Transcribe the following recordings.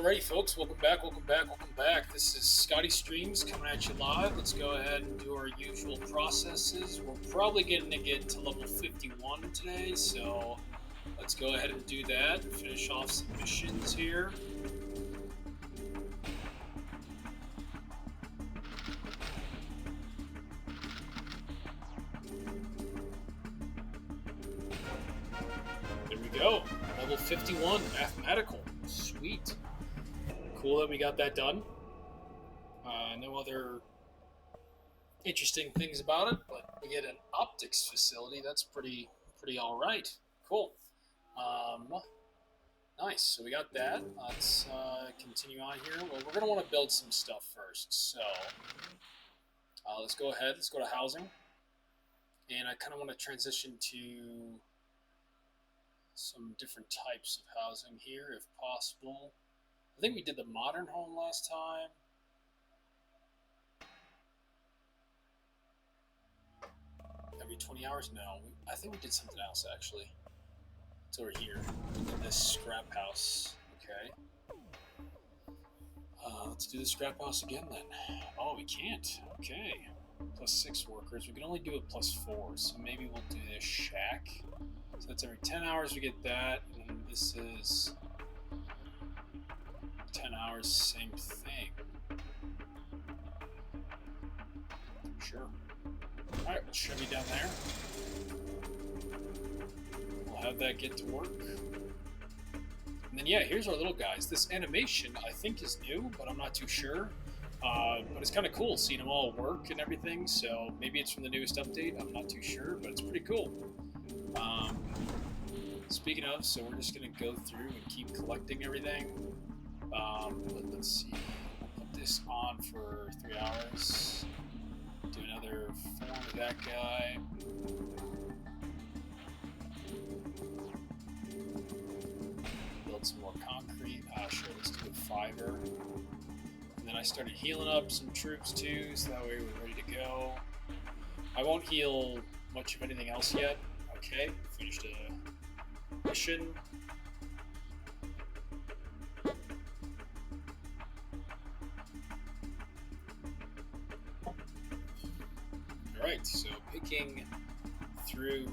Alrighty, folks, welcome back, welcome back, welcome back. This is Scotty Streams coming at you live. Let's go ahead and do our usual processes. We're probably going to get to level 51 today, so let's go ahead and do that. Finish off some missions here. There we go. Level 51, mathematical. Sweet. Cool that we got that done. No other interesting things about it, but we get an optics facility. That's pretty all right. Cool. Nice. So we got that. Let's continue on here. Well, we're gonna want to build some stuff first. So let's go ahead. Let's go to housing, and I kind of want to transition to some different types of housing here, if possible. I think we did the modern home last time. Every 20 hours? No. I think we did something else, actually. It's over here. We did this scrap house. Okay. Let's do the scrap house again, then. Oh, we can't. Okay. +6 workers. We can only do it +4, so maybe we'll do this shack. So that's every 10 hours we get that, and then this is 10 hours, same thing. Sure. Alright, we'll shove you down there. We'll have that get to work. And then, yeah, here's our little guys. This animation, I think, is new, but I'm not too sure. But it's kind of cool seeing them all work and everything, so maybe it's from the newest update. I'm not too sure, but it's pretty cool. Speaking of, so we're just going to go through and keep collecting everything. But let's see. I'll put this on for 3 hours. Do another 4 with that guy. Build some more concrete. Sure, let's do a 5er. And then I started healing up some troops too, so that way we're ready to go. I won't heal much of anything else yet. Okay, finished a mission. Alright, so picking through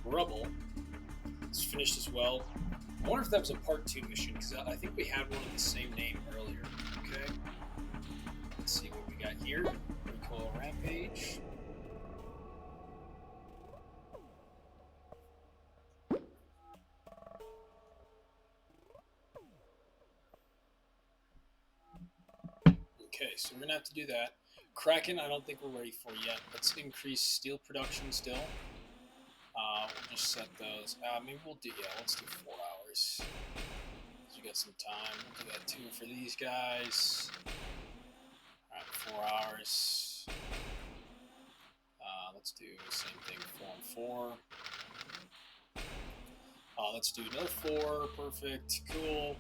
Rubble. It's finished as well. I wonder if that was a part 2 mission, because I think we had one of the same name earlier. Okay. Let's see what we got here. Recoil Rampage. Okay, so we're going to have to do that. Kraken, I don't think we're ready for yet. Let's increase steel production still. We'll just set those. Maybe we'll do, yeah, let's do 4 hours. We got some time. We'll do that 2 for these guys. Alright, 4 hours. Let's do the same thing, 4 and 4. Let's do another 4. Perfect. Cool.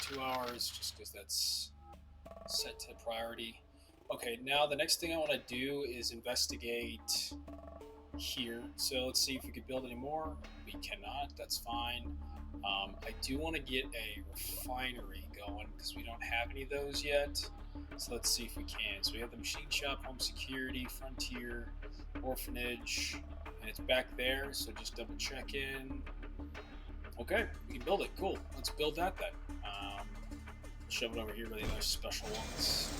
2 hours, just because that's set to priority. Okay, now the next thing I want to do is investigate here. So let's see if we could build any more. We cannot. That's fine. I do want to get a refinery going because we don't have any of those yet. So let's see if we can. So we have the machine shop, home security, frontier, orphanage, and it's back there. So just double check in. Okay, we can build it. Cool. Let's build that then. Shove it over here where the other special ones.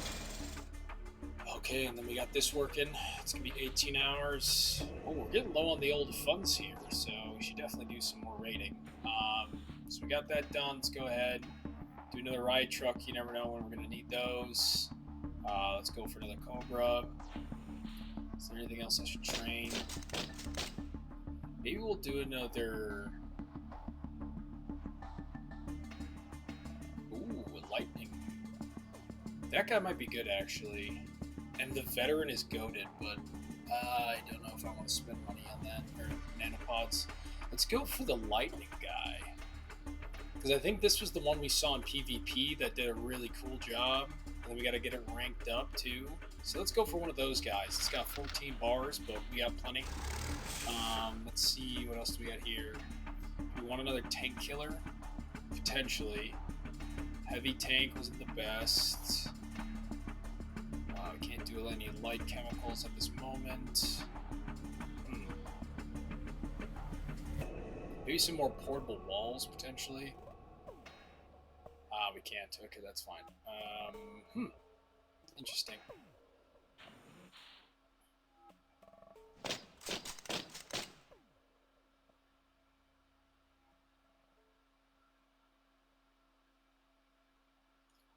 Okay, and then we got this working. It's gonna be 18 hours. Oh, we're getting low on the old funds here, so we should definitely do some more raiding. So we got that done. Let's go ahead, do another riot truck. You never know when we're gonna need those. Let's go for another Cobra. Is there anything else I should train? Maybe we'll do another. Ooh, lightning. That guy might be good actually. And the veteran is goated, but I don't know if I want to spend money on that, or nanopods. Let's go for the lightning guy. Because I think this was the one we saw in PvP that did a really cool job. And then we got to get it ranked up too. So let's go for one of those guys. It's got 14 bars, but we got plenty. Let's see, what else do we got here? We want another tank killer? Potentially. Heavy tank wasn't the best. We can't do any light chemicals at this moment. Maybe some more portable walls, potentially. We can't. Okay, that's fine. Interesting.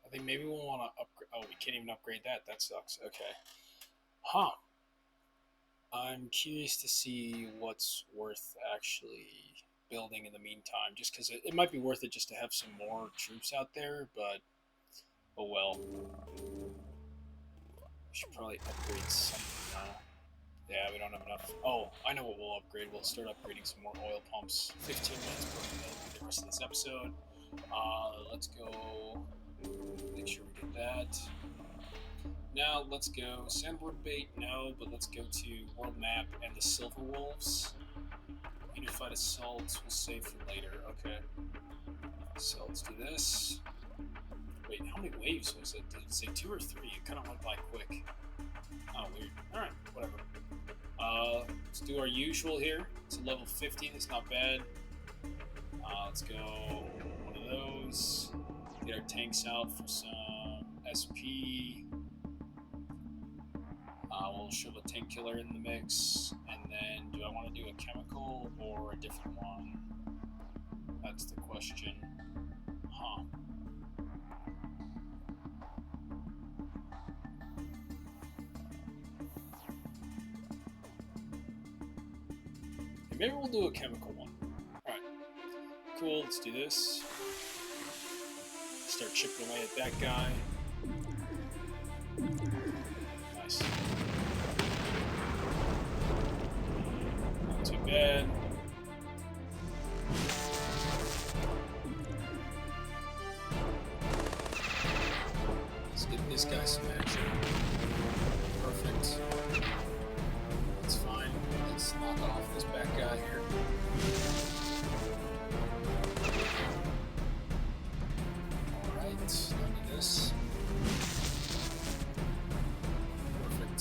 I think maybe we'll want to upgrade. Oh, we can't even upgrade that. That sucks. Okay. Huh. I'm curious to see what's worth actually building in the meantime, just because it might be worth it just to have some more troops out there, but oh well. We should probably upgrade something now. Yeah, we don't have enough. Oh, I know what we'll upgrade. We'll start upgrading some more oil pumps. 15 minutes per minute for the rest of this episode. Let's go. Make sure we get that. Now let's go Sandworm Bait, no, but let's go to World Map and the Silver Wolves. Unified Assault we'll save for later. Okay. So let's do this. Wait, how many waves was it? Did it say 2 or 3? It kind of went by quick. Oh, weird. Alright, whatever. Let's do our usual here. It's a level 15, it's not bad. Let's go one of those. Get our tanks out for some SP. We'll shove a tank killer in the mix, and then do I want to do a chemical or a different one? That's the question. Huh. Okay, maybe we'll do a chemical one. Alright. Cool, let's do this. Start chipping away at that guy. Nice. Not too bad. Let's get this guy some action. Perfect. That's fine. Let's knock off this back guy here. Alright, let's do this. Perfect.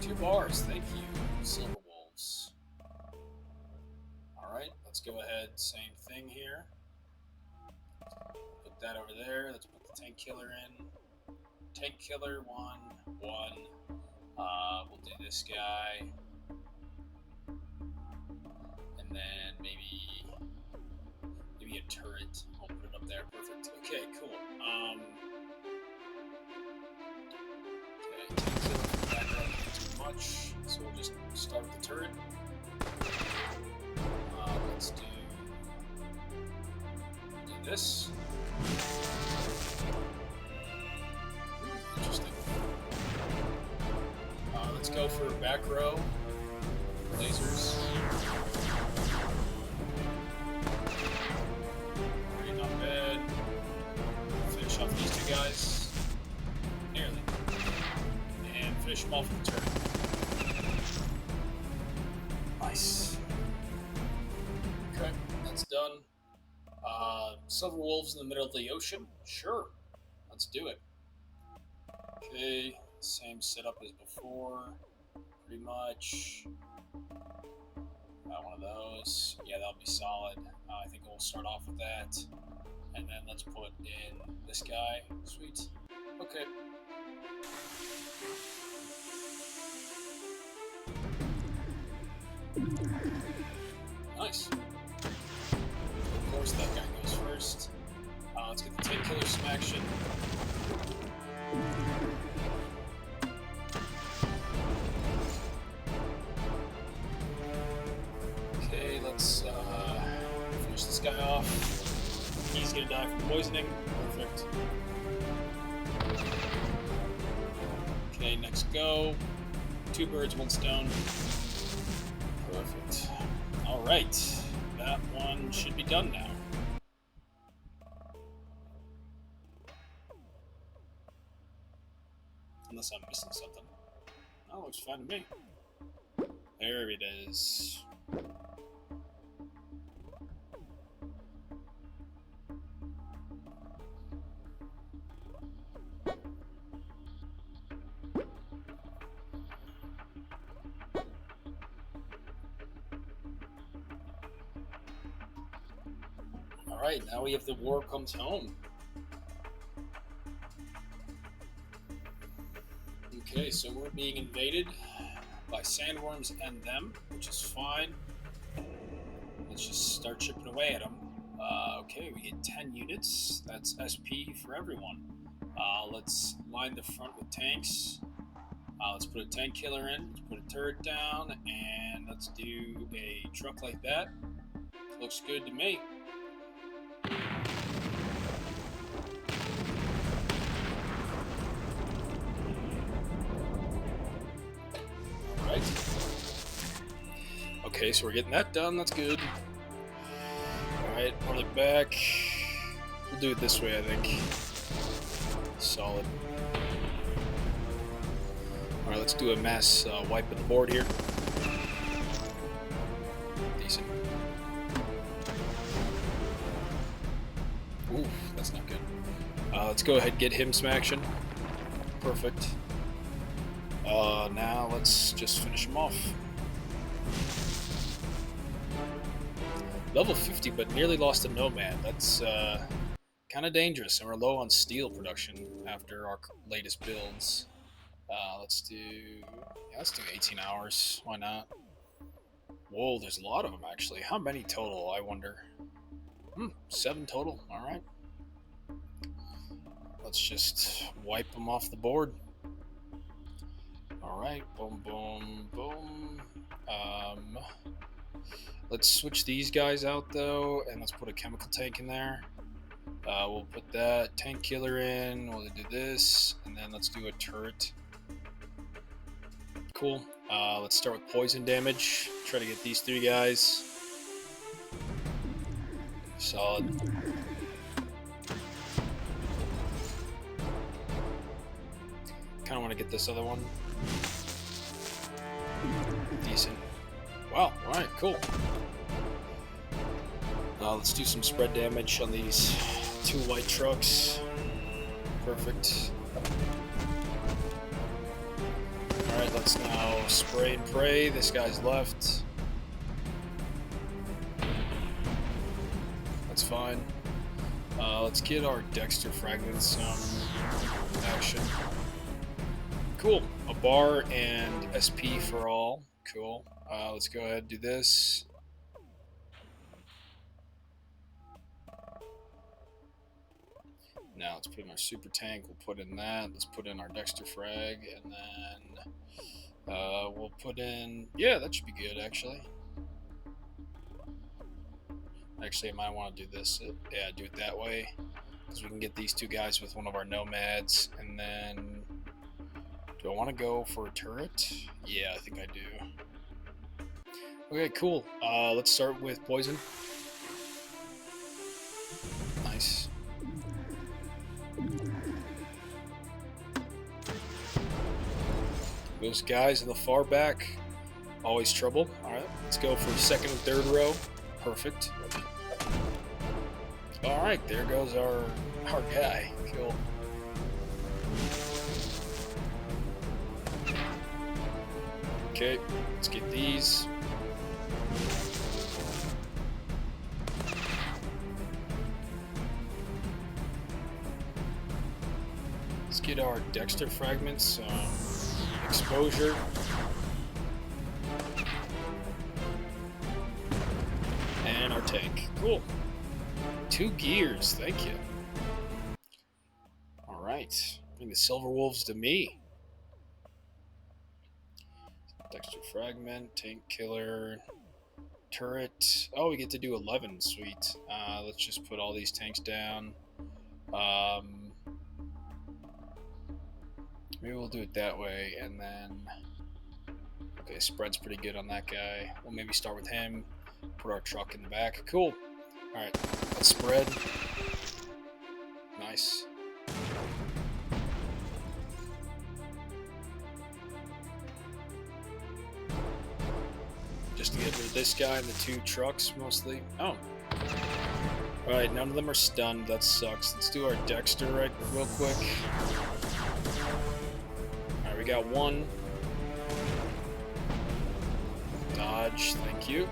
2 bars, thank you, Silver Wolves. Alright, let's go ahead, same thing here. Put that over there, let's put the tank killer in. Tank killer, one. We'll do this guy. And then maybe a turret. I'll put it up there, perfect. Okay, cool. Okay, tank killer, back up too much, so we'll just start with the turret. Let's do this. Interesting. Let's go for back row. Lasers. Alright, not bad. Finish off these 2 guys. Nearly. And finish them off with the turret. Nice. Okay, that's done. Silver Wolves in the middle of the ocean? Sure. Let's do it. Okay, same setup as before, pretty much. Got one of those. Yeah, that'll be solid. I think we'll start off with that. And then let's put in this guy. Sweet. Okay. Nice. Of course, that guy goes first. Let's get the tank killer some action. Okay, let's finish this guy off. He's gonna die from poisoning. Perfect. Okay, next go. 2 birds, 1 stone. Perfect. Alright, that one should be done now. Unless I'm missing something. Oh, looks fine to me. There it is. Alright, now we have the war comes home. Okay, so we're being invaded by sandworms and them, which is fine. Let's just start chipping away at them. Okay, we get 10 units. That's SP for everyone. Let's line the front with tanks. Let's put a tank killer in, let's put a turret down, and let's do a truck like that. Looks good to me. Alright. Okay, so we're getting that done, that's good. Alright, run it back. We'll do it this way, I think. Solid. Alright, let's do a mass wipe of the board here. Decent. Ooh, that's not good. Let's go ahead and get him some action. Perfect. Now let's just finish him off. Level 50, but nearly lost a Nomad. That's kind of dangerous, and we're low on steel production after our latest builds. Let's do 18 hours. Why not? Whoa, there's a lot of them actually. How many total, I wonder? 7 total. All right. Let's just wipe them off the board. All right. Boom, boom, boom. Let's switch these guys out though, and let's put a chemical tank in there. We'll put that tank killer in. We'll do this, and then let's do a turret. Cool. Let's start with poison damage. Try to get these 3 guys. Solid. Kind of want to get this other one. Decent. Wow. All right. Cool. Let's do some spread damage on these 2 white trucks. Perfect. Alright, let's now spray and pray. This guy's left. That's fine. Let's get our Dexter fragments some action. Cool. A bar and SP for all. Cool. Let's go ahead and do this. Now let's put in our super tank. We'll put in that. Let's put in our Dexter frag, and then we'll put in. Yeah, that should be good actually. Actually, I might want to do this. Yeah, do it that way, because we can get these 2 guys with one of our nomads, and then. Do I want to go for a turret? Yeah, I think I do. Okay, cool. Let's start with poison. Nice. Those guys in the far back, always trouble. Alright, let's go for 2nd and 3rd row. Perfect. Alright, there goes our guy. Cool. Okay, let's get these. Let's get our Dexter fragments. Exposure. And our tank. Cool. 2 gears. Thank you. Alright. Bring the Silver Wolves to me. Dexter fragment, tank killer, turret. Oh, we get to do 11. Sweet. Let's just put all these tanks down. Maybe we'll do it that way, and then... Okay, spread's pretty good on that guy. We'll maybe start with him, put our truck in the back. Cool. Alright, let's spread. Nice. Just to get rid of this guy and the 2 trucks, mostly. Oh. Alright, none of them are stunned. That sucks. Let's do our Dexter real quick. Alright, we got 1. Dodge, thank you.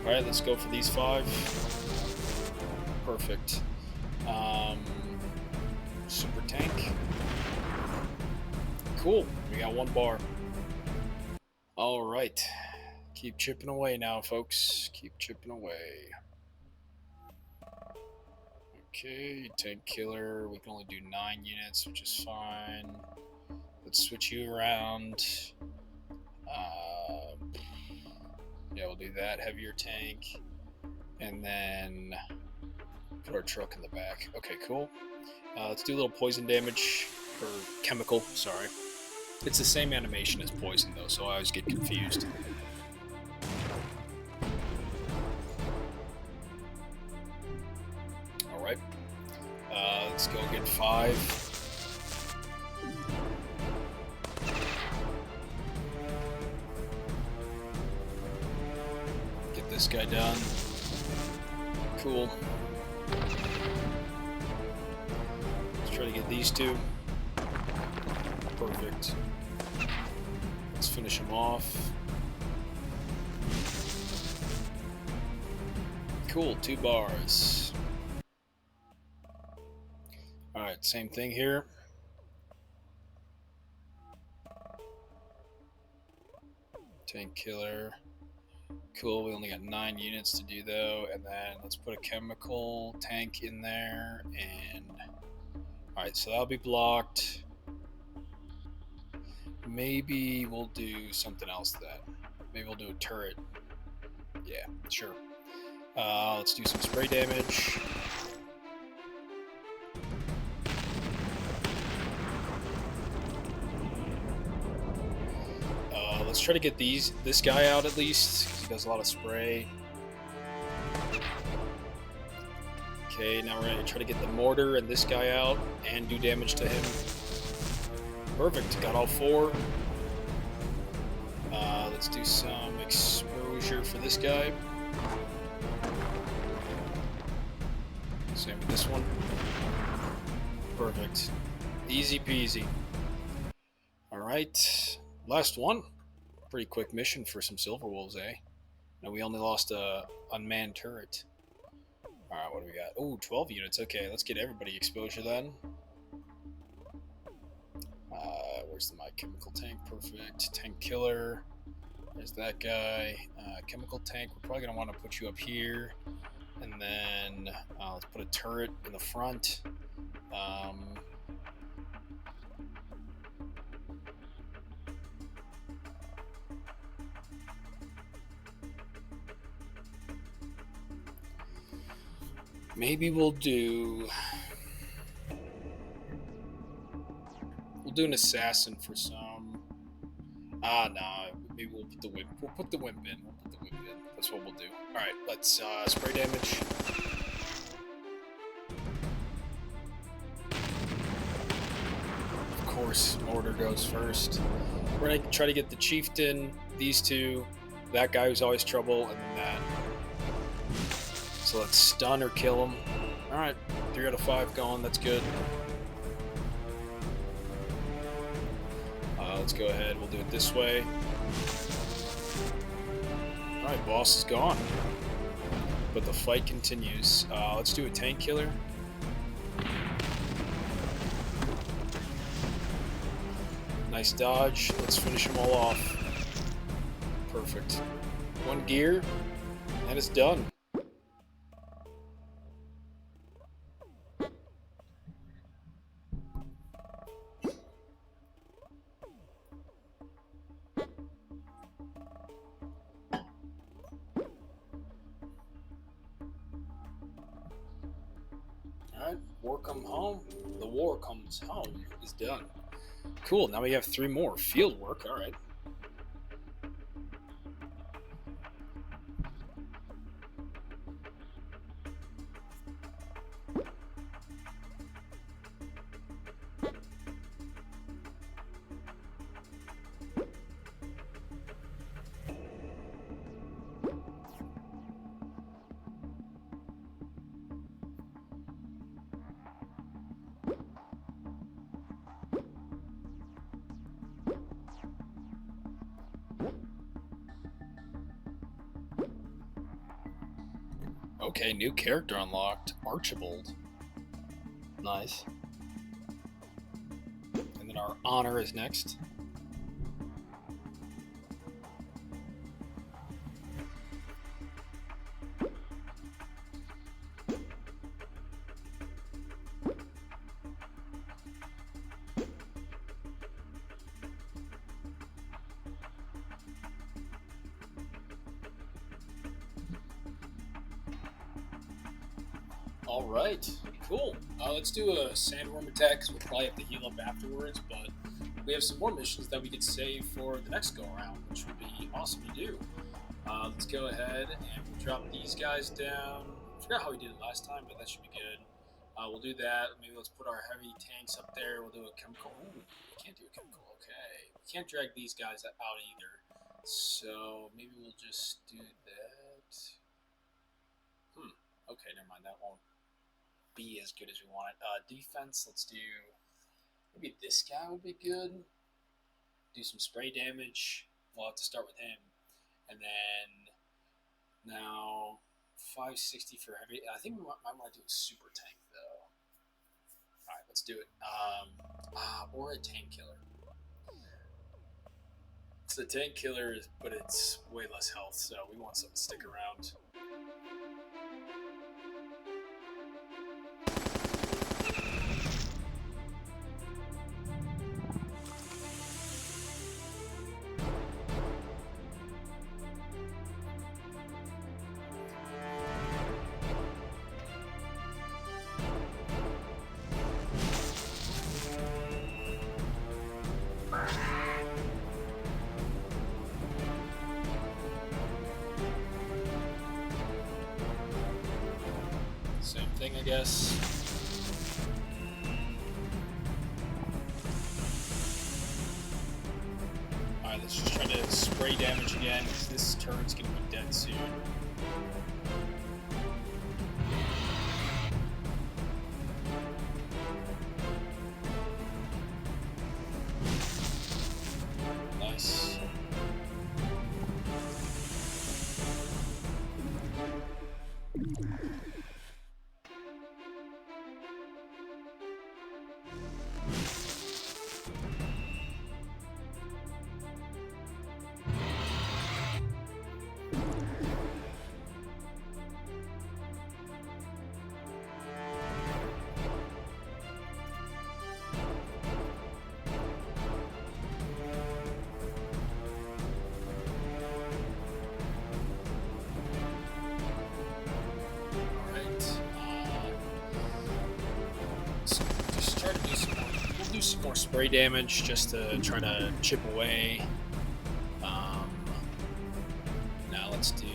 Alright, let's go for these 5. Perfect. Super tank. Cool. We got 1 bar. All right. Keep chipping away now, folks. Keep chipping away. Okay, tank killer. We can only do 9 units, which is fine. Let's switch you around. Yeah, we'll do that. Heavier tank. And then put our truck in the back. Okay, cool. Let's do a little poison damage. Or chemical, sorry. It's the same animation as poison, though, so I always get confused. Alright. Let's go get 5. Get this guy done. Cool. Let's try to get these 2. Perfect. Let's finish him off. Cool, 2 bars. Alright, same thing here. Tank killer. Cool, we only got 9 units to do though, and then let's put a chemical tank in there, and alright, so that'll be blocked. Maybe we'll do something else then. Maybe we'll do a turret. Yeah, sure. Let's do some spray damage. Let's try to get this guy out at least, because he does a lot of spray. Okay, now we're going to try to get the mortar and this guy out and do damage to him. Perfect, got all 4. Let's do some exposure for this guy. Same with this one. Perfect. Easy peasy. Alright, last one. Pretty quick mission for some Silver Wolves, eh? No, we only lost a unmanned turret. Alright, what do we got? Oh, 12 units. Okay, let's get everybody exposure then. Where's my chemical tank? Perfect. Tank killer. There's that guy. Chemical tank. We're probably going to want to put you up here. And then let's put a turret in the front. Maybe we'll do an assassin for some. Nah. Maybe we'll put the whip. We'll put the whip in. That's what we'll do. All right. Let's spray damage. Of course, mortar goes first. We're gonna try to get the chieftain, these 2, that guy who's always trouble, and then that. So let's stun or kill him. Alright, 3 out of 5 gone, that's good. Let's go ahead, we'll do it this way. Alright, boss is gone. But the fight continues. Let's do a tank killer. Nice dodge, let's finish them all off. Perfect. 1 gear, and it's done. Alright, war come home. The war comes home is done. Cool, now we have 3 more. Field work, alright. Okay, new character unlocked. Archibald. Nice. And then our honor is next. All right, cool. Let's do a Sandworm attack because we'll probably have to heal up afterwards, but we have some more missions that we could save for the next go around, which would be awesome to do. Let's go ahead and we'll drop these guys down. I forgot how we did it last time, but that should be good. We'll do that. Maybe let's put our heavy tanks up there. We'll do a chemical. Ooh, we can't do a chemical. Okay. We can't drag these guys out either. So maybe we'll just do that. Okay, never mind. That won't be as good as we want it. Defense, let's do maybe this guy would be good. Do some spray damage. We'll have to start with him. And then now 560 for heavy. I think we might want to do a super tank though. Alright, let's do it. Or a tank killer. It's the tank killer, but it's way less health, so we want something to stick around. Same thing, I guess. Alright, let's just try to spray damage again, because this turret's going to be dead soon. Nice. Some more spray damage just to try to chip away. Now let's do.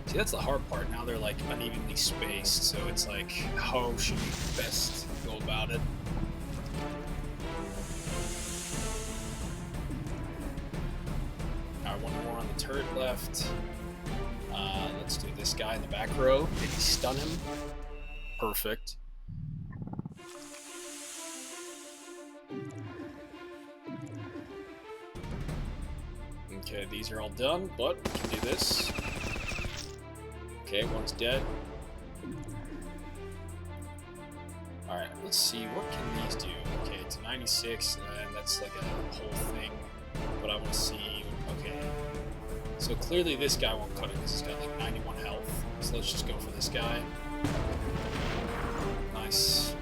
See, that's the hard part. Now they're like unevenly spaced, so it's like how should we best go about it? Alright, one more on the turret left. Let's do this guy in the back row. Maybe stun him. Perfect. Okay, these are all done, but we can do this. Okay, one's dead. Alright, let's see, what can these do? Okay, it's 96, and that's like a whole thing. But I want to see, okay. So clearly this guy won't cut it because he's got like 91 health. So let's just go for this guy. Nice.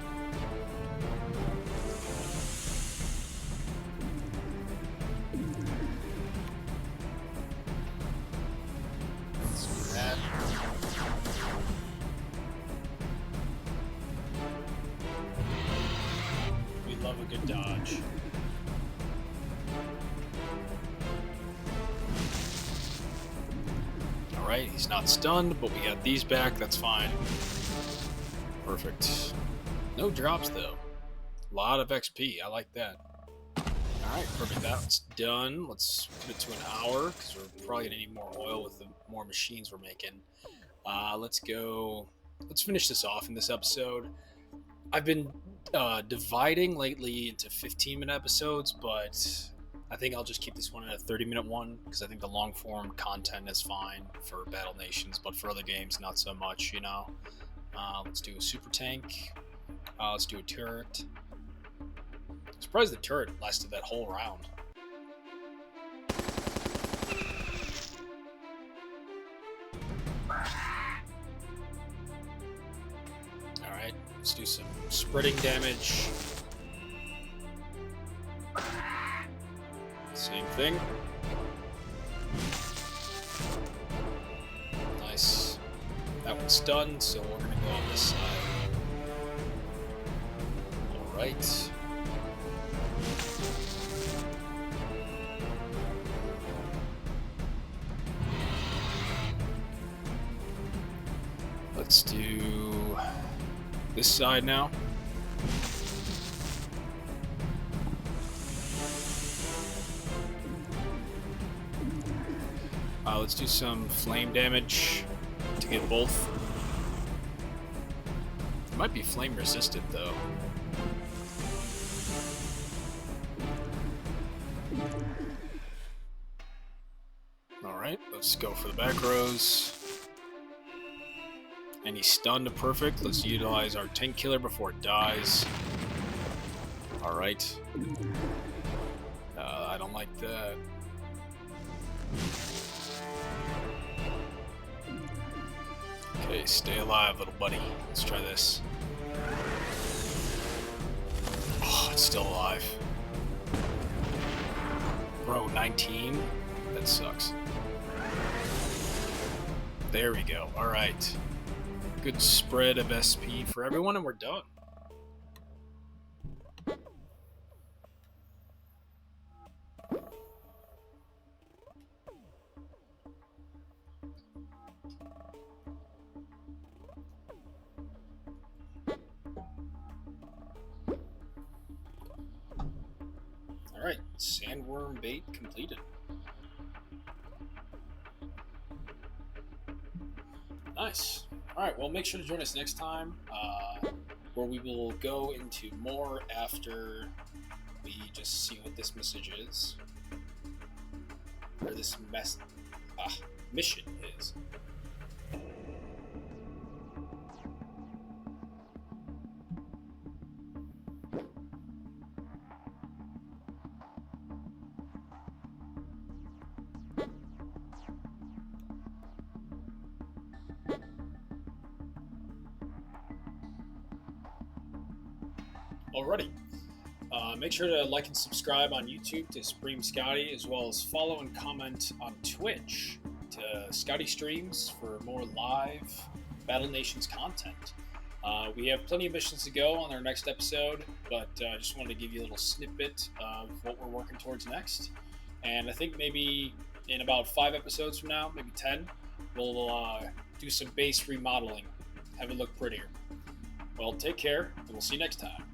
Love a good dodge. Alright, he's not stunned, but we got these back, that's fine. Perfect. No drops though. A lot of XP, I like that. Alright, perfect, that's done. Let's put it to an hour, because we're probably going to need more oil with the more machines we're making. Let's finish this off in this episode. I've been dividing lately into 15-minute episodes, but I think I'll just keep this one at a 30-minute one because I think the long form content is fine for Battle Nations, but for other games, not so much, you know. Let's do a super tank. Let's do a turret. I'm surprised the turret lasted that whole round. Alright, let's do some spreading damage. Same thing. Nice. That one's done, so we're gonna go on this side. Alright. Let's do this side now. Let's do some flame damage to get both. It might be flame resistant though. Alright, let's go for the back rows. And he's stunned to perfect. Let's utilize our tank killer before it dies. Alright. I don't like that. Okay, stay alive, little buddy. Let's try this. Oh, it's still alive. Bro, 19? That sucks. There we go. Alright. Good spread of SP for everyone, and we're done. Alright, Sandworm Bait completed. Nice. Alright, well, make sure to join us next time, where we will go into more after we just see what this message is. Or this mission is. Alrighty. Make sure to like and subscribe on YouTube to Supreme Scotty, as well as follow and comment on Twitch to Scotty Streams for more live Battle Nations content. We have plenty of missions to go on our next episode, but I just wanted to give you a little snippet of what we're working towards next. And I think maybe in about 5 episodes from now, maybe 10, we'll do some base remodeling, have it look prettier. Well, take care, and we'll see you next time.